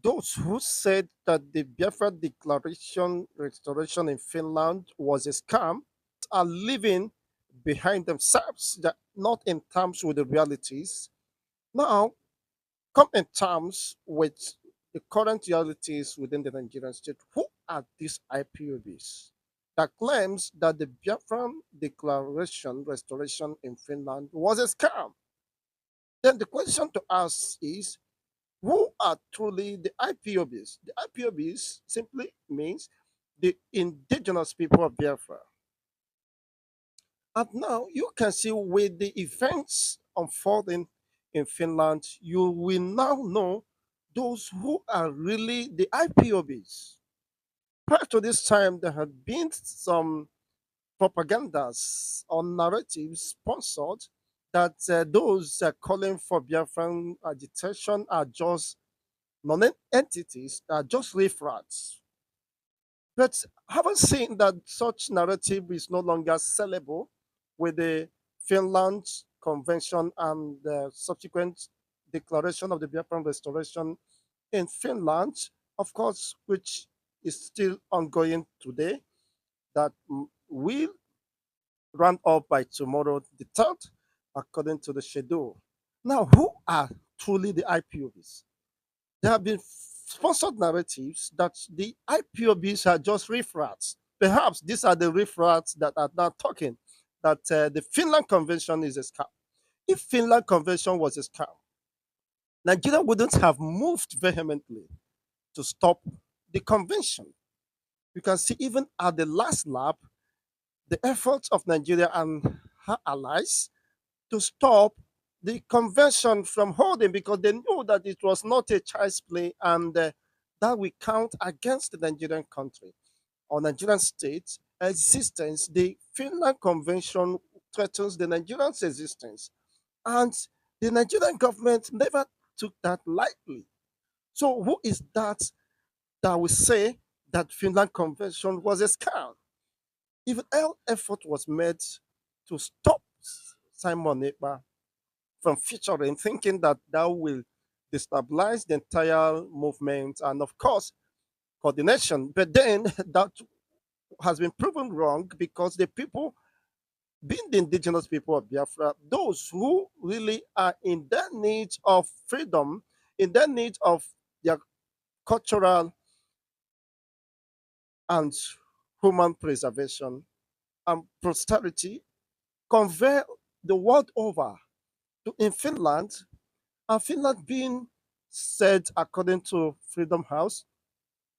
Those who said that the Biafra Declaration restoration in Finland was a scam are living behind themselves, that not in terms with the realities. Now, come in terms with the current realities within the Nigerian state. Who are these IPOBs that claims that the Biafran Declaration restoration in Finland was a scam? Then the question to ask is, who are truly the IPOBs? The IPOBs simply means the indigenous people of Biafra. And now you can see with the events unfolding in Finland, you will now know those who are really the IPOBs. Prior to this time, there had been some propagandas or narratives sponsored that those calling for Biafran agitation are just non-entities, are just riffraffs. But haven't seen that such narrative is no longer sellable with the Finland Convention and the subsequent declaration of the Biafran restoration in Finland, of course, which is still ongoing today, that will run up by tomorrow, the 3rd, according to the schedule. Now, who are truly the IPOBs? There have been sponsored narratives that the IPOBs are just riffraffs. Perhaps these are the riffraffs that are now talking that the Finland Convention is a scam. If Finland Convention was a scam, Nigeria wouldn't have moved vehemently to stop the convention. You can see even at the last lap, the efforts of Nigeria and her allies to stop the convention from holding because they knew that it was not a child's play and that will count against the Nigerian country or Nigerian state existence. The Finland Convention threatens the Nigerian's existence, and the Nigerian government never took that lightly. So, who is that will say that Finland Convention was a scam? Even all effort was made to stop Simon Ekpa from featuring, thinking that that will destabilize the entire movement and, of course, coordination. But then that has been proven wrong because the people, being the indigenous people of Biafra, those who really are in their need of freedom, in their need of their cultural and human preservation and prosperity, convey the world over to in Finland, and Finland being said, according to Freedom House,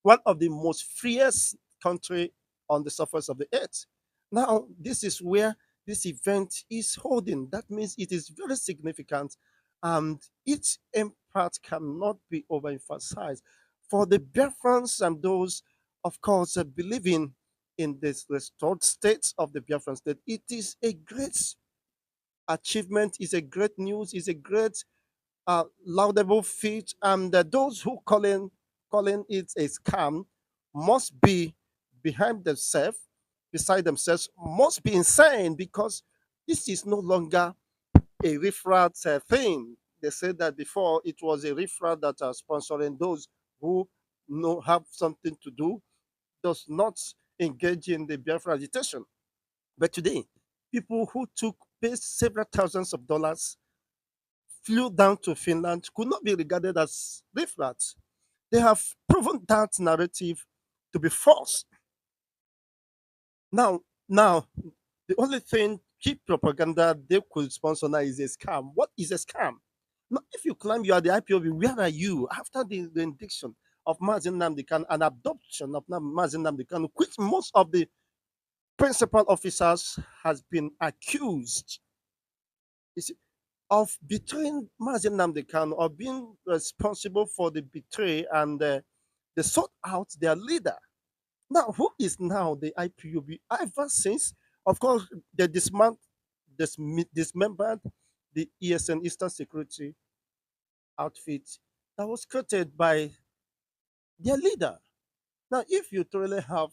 one of the most freest country on the surface of the earth. Now, this is where this event is holding. That means it is very significant, and its impact cannot be overemphasized. For the Biafrans and those, of course, believing in this restored state of the Biafran state, it is a great achievement, is a great news, is a great laudable feat, and those who calling it a scam must be behind themselves, beside themselves, must be insane because this is no longer a riffraff thing. They said that before it was a riffraff that are sponsoring those who know have something to do, does not engage in the Biafra agitation. But today, people who took paid several thousands of dollars flew down to Finland could not be regarded as riffraffs. They have proven that narrative to be false. Now, the only thing cheap propaganda they could sponsor now is a scam. What is a scam? Now, if you claim you are the IPOB, where are you after the indiction of Mazin Namdekan and adoption of Mazin Namdekan, which most of the principal officers has been accused of betraying Mazin Namdekan or being responsible for the betray, and they sought out their leader. Now, who is now the IPUB? Ever since, of course, they dismembered the ESN Eastern Security outfit that was created by their leader. Now, if you truly have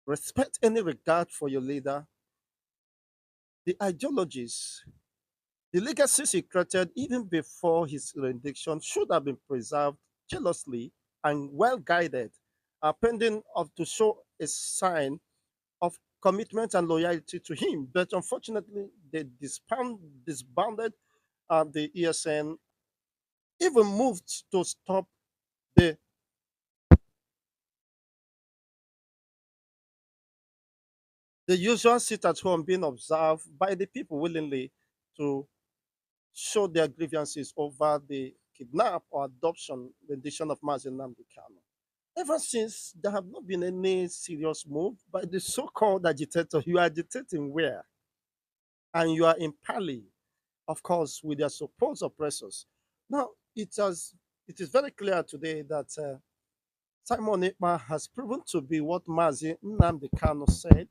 respect, any regard for your leader, the ideologies, The legacies he created even before his rendition should have been preserved jealously and well guided, pending of to show a sign of commitment and loyalty to him. But unfortunately, they disbanded the ESN, even moved to stop the, the usual sit at home being observed by the people willingly to show their grievances over the kidnap or adoption rendition of Mazin Namdi Kano. Ever since, there have not been any serious move by the so-called agitator. You are agitating where? And you are in parley, of course, with their supposed oppressors. Now, it is very clear today that Simon Ekpa has proven to be what Mazi Nnamdi Kano said,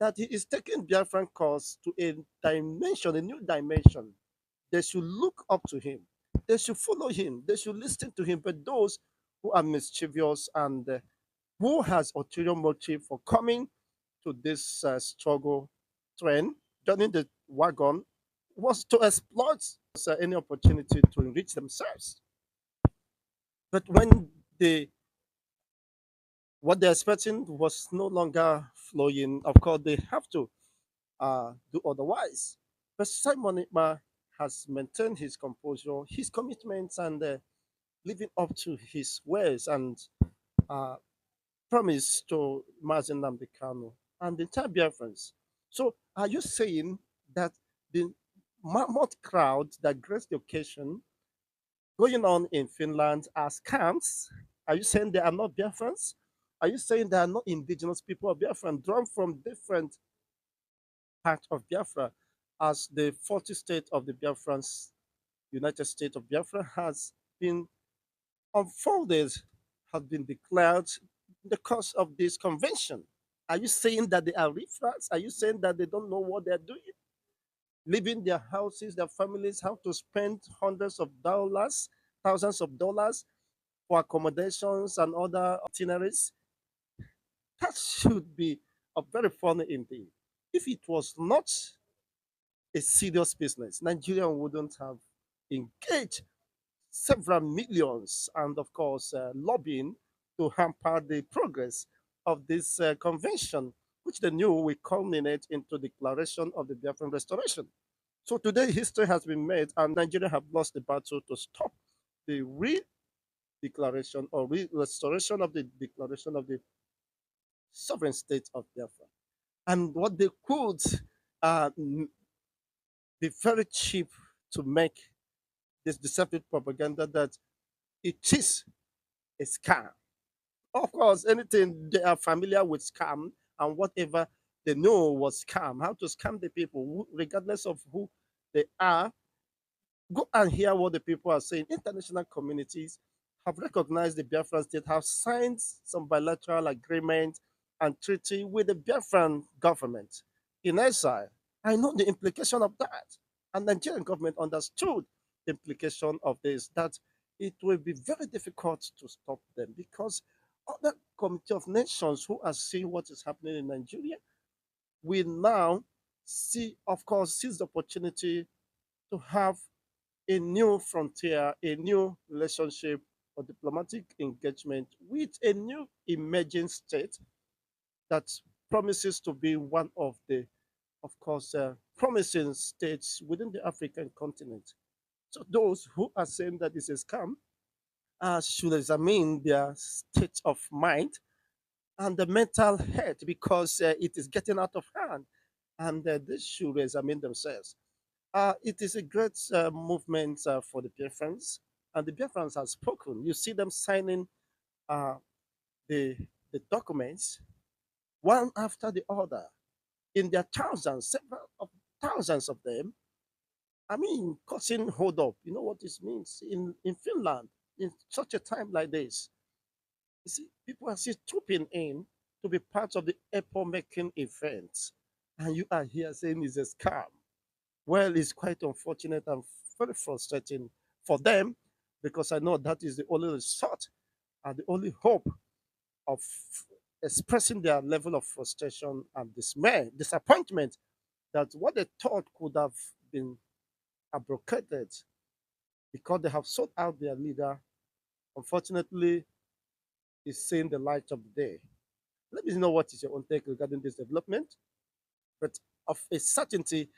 that he is taking Biafran cause to a dimension, a new dimension. They should look up to him. They should follow him. They should listen to him. But those who are mischievous and who has ulterior motive for coming to this struggle trend, joining the wagon, was to exploit any opportunity to enrich themselves. But when they what they're expecting was no longer flowing, of course they have to do otherwise. But Simon Ikma has maintained his composure, his commitments, and living up to his words and uh, promise to Mazen Namdi Kanu and the entire Biafrans. So, are you saying that the mammoth crowd that graced the occasion going on in Finland are scams? Are you saying they are not Biafrans? Are you saying they are not indigenous people of Biafra drawn from different parts of Biafra as the 40 state of the Biafrans, United States of Biafra, has been unfolded, has been declared in the course of this convention? Are you saying that they are refracts? Are you saying that they don't know what they're doing? Leaving their houses, their families, have to spend hundreds of dollars, thousands of dollars for accommodations and other itineraries? That should be a very funny indeed. If it was not a serious business, Nigeria wouldn't have engaged several millions and, of course, lobbying to hamper the progress of this convention, which they knew will culminate into declaration of the Biafran restoration. So today, history has been made, and Nigeria have lost the battle to stop the re-declaration or restoration of the declaration of the sovereign state of Biafra. And what they could uh, be very cheap to make this deceptive propaganda that it is a scam. Of course, anything they are familiar with scam and whatever they know was scam, how to scam the people, regardless of who they are. Go and hear what the people are saying. International communities have recognized the Biafran state, have signed some bilateral agreement and treaty with the Biafran government in exile. I know the implication of that. And Nigerian government understood the implication of this, that it will be very difficult to stop them because other committee of nations who are seeing what is happening in Nigeria will now see, of course, seize the opportunity to have a new frontier, a new relationship or diplomatic engagement with a new emerging state that promises to be one of the, of course, promising states within the African continent. So those who are saying that this is scam should examine their state of mind and the mental health because it is getting out of hand, and they should examine themselves. It is a great movement for the Biafrans, and the Biafrans have spoken. You see them signing uh, the, the documents one after the other in their thousands, several of thousands of them. I mean, causing hold up. You know what this means in Finland in such a time like this. You see, people are still trooping in to be part of the epoch-making event, and you are here saying it's a scam. Well, it's quite unfortunate and very frustrating for them because I know that is the only resort and the only hope of expressing their level of frustration and dismay, disappointment that what they thought could have been abrogated because they have sought out their leader, unfortunately, is seeing the light of the day. Let me know what is your own take regarding this development. But of a certainty,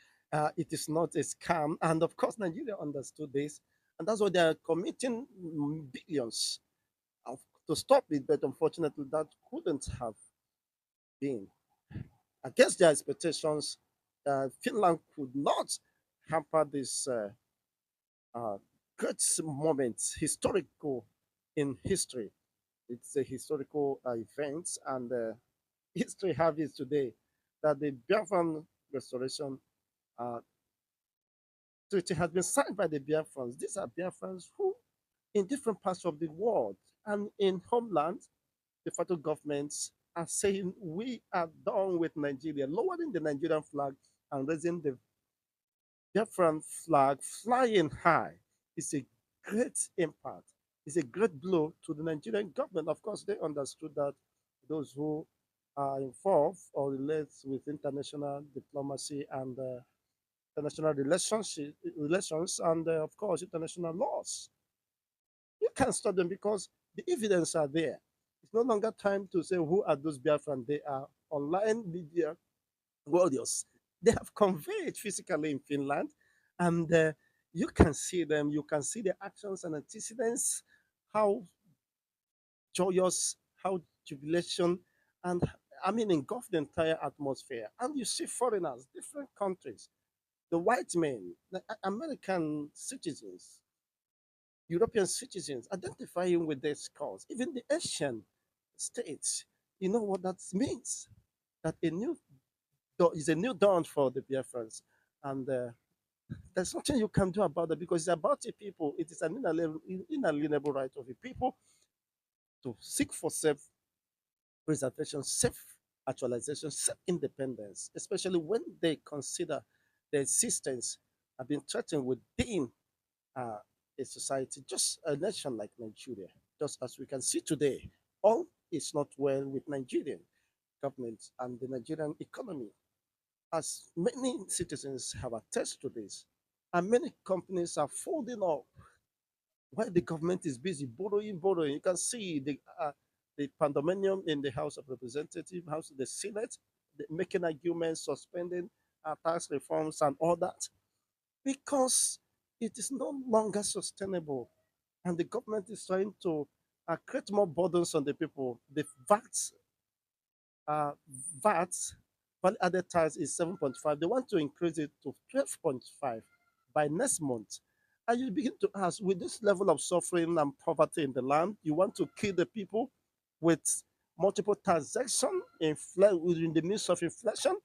it is not a scam. And of course, Nigeria understood this. And that's why they are committing billions of, to stop it. But unfortunately, that couldn't have been. Against their expectations, Finland could not hamper this uh, great moment, historical in history. It's a historical event, and history have it today that the Biafran restoration uh, treaty has been signed by the Biafrans. These are Biafrans who, in different parts of the world and in homeland, the federal governments are saying we are done with Nigeria, lowering the Nigerian flag and raising the Biafran flag flying high. Is a great impact. It's a great blow to the Nigerian government. Of course, they understood that those who are involved or relate with international diplomacy and international relations and, of course, international laws. You can't stop them because the evidence are there. It's no longer time to say who are those Biafran. They are online media warriors. They have conveyed physically in Finland, and you can see them. You can see their actions and antecedents, how joyous, how jubilation, and I mean, engulf the entire atmosphere. And you see foreigners, different countries, the white men, the American citizens, European citizens identifying with this cause, even the Asian states. You know what that means? That a new is a new dawn for the Biafrans. And there's nothing you can do about it because it's about the people. It is an inalienable right of the people to seek for self preservation, self actualization, self independence, especially when they consider their existence have been threatened within uh, a society, just a nation like Nigeria. Just as we can see today, all is not well with Nigerian government and the Nigerian economy. As many citizens have attested to this, and many companies are folding up while the government is busy borrowing. You can see the pandemonium in the House of Representatives, House of the Senate, making arguments, suspending tax reforms and all that, because it is no longer sustainable, and the government is trying to create more burdens on the people. The uh, VAT, value added tax is 7.5. They want to increase it to 12.5 by next month. And you begin to ask, with this level of suffering and poverty in the land, you want to kill the people with multiple taxation within the midst of inflation?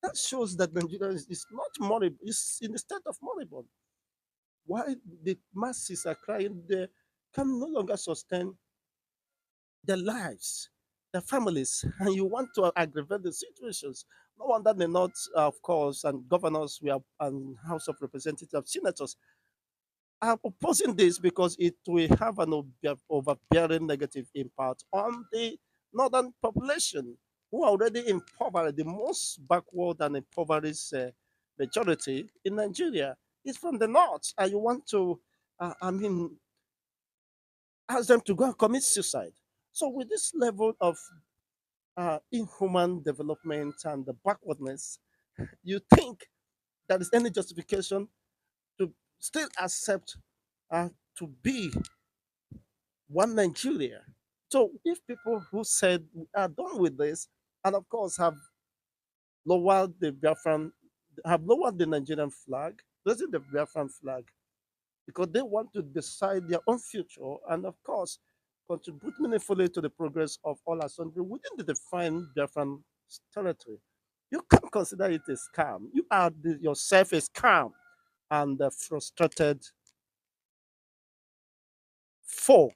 That shows that Nigeria is not moribund, it's in the state of moribund. Why the masses are crying, they can no longer sustain their lives, their families, and you want to aggravate the situations. No wonder the North, of course, and governors we have, and House of Representatives, senators are opposing this because it will have an overbearing negative impact on the northern population who are already impoverished. The most backward and impoverished majority in Nigeria is from the north, and you want to, I mean, ask them to go and commit suicide. So, with this level of inhuman development and the backwardness, you think there is any justification to still accept to be one Nigeria? So, if people who said we are done with this, and of course have lowered the Nigerian flag, raising the Biafran flag, because they want to decide their own future and, of course, contribute meaningfully to the progress of all our country within the defined Biafran territory. You can consider it a scam. You are yourself a scam and a frustrated folk